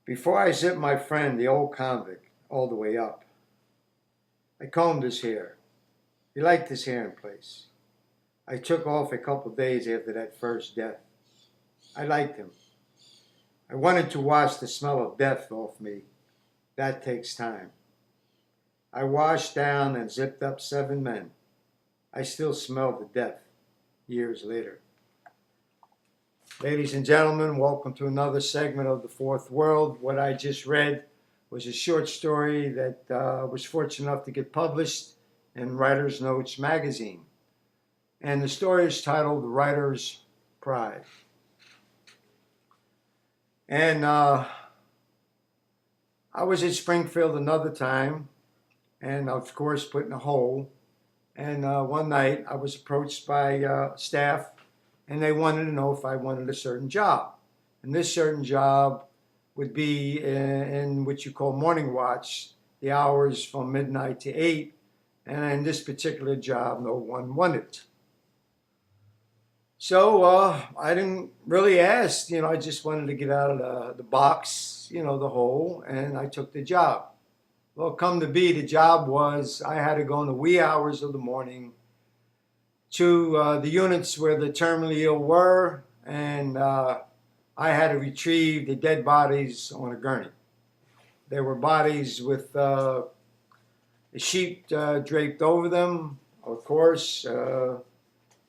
Before I zipped my friend, the old convict, all the way up, I combed his hair. He liked his hair in place. I took off a couple days after that first death. I liked him. I wanted to wash the smell of death off me. That takes time. I washed down and zipped up 7 men. I still smell the death years later. Ladies and gentlemen, welcome to another segment of The Fourth World. What I just read was a short story that was fortunate enough to get published in Writer's Notes magazine. And the story is titled The Writer's Pride. And I was at Springfield another time, and of course put in a hole. And one night I was approached by staff, and they wanted to know if I wanted a certain job. And this certain job would be in what you call morning watch, the hours from midnight to 8. And in this particular job, no one wanted. So I didn't really ask, I just wanted to get out of the box, the hole, and I took the job. Well, come to be, the job was I had to go in the wee hours of the morning to the units where the terminally ill were, and I had to retrieve the dead bodies on a gurney. There were bodies with a sheet draped over them. Of course,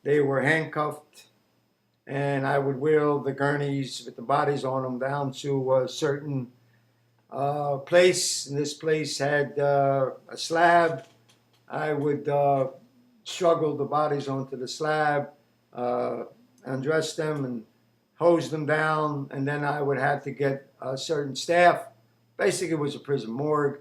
they were handcuffed, and I would wheel the gurneys with the bodies on them down to a certain place. And this place had a slab. I would struggle the bodies onto the slab, undress them and hose them down, and then I would have to get a certain staff. Basically, it was a prison morgue,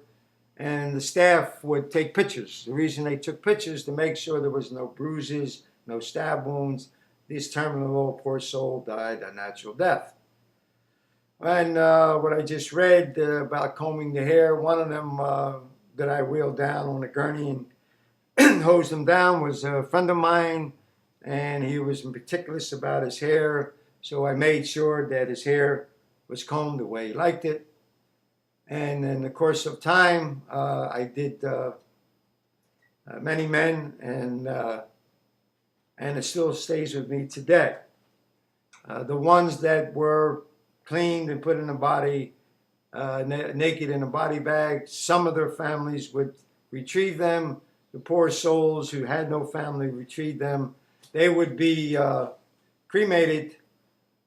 and the staff would take pictures. The reason they took pictures to make sure there was no bruises, no stab wounds. This terminal, poor soul, died a natural death. And what I just read about combing the hair, one of them that I wheeled down on a gurney and hosed him down was a friend of mine, and he was meticulous about his hair, so I made sure that his hair was combed the way he liked it. And in the course of time, I did many men, and it still stays with me today. The ones that were cleaned and put in a body, naked in a body bag, some of their families would retrieve them. The poor souls who had no family retrieved them. They would be cremated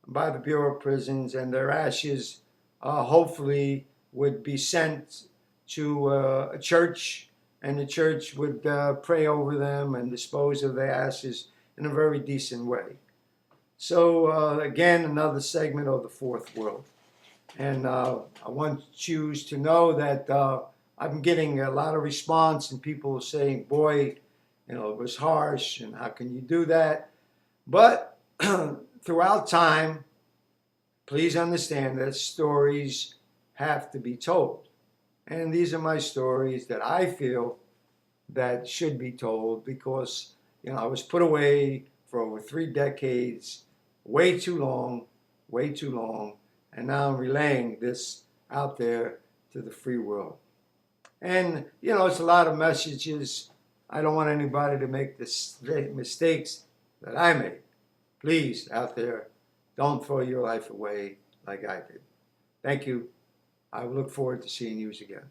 by the Bureau of Prisons, and their ashes hopefully would be sent to a church, and the church would pray over them and dispose of their ashes in a very decent way. So again, another segment of The Fourth World. And I want you to know that I'm getting a lot of response, and people are saying, boy, it was harsh, and how can you do that? But throughout time, please understand that stories have to be told. And these are my stories that I feel that should be told because, I was put away for over 3 decades, way too long, and now I'm relaying this out there to the free world. And, it's a lot of messages. I don't want anybody to make the mistakes that I made. Please, out there, don't throw your life away like I did. Thank you. I look forward to seeing you again.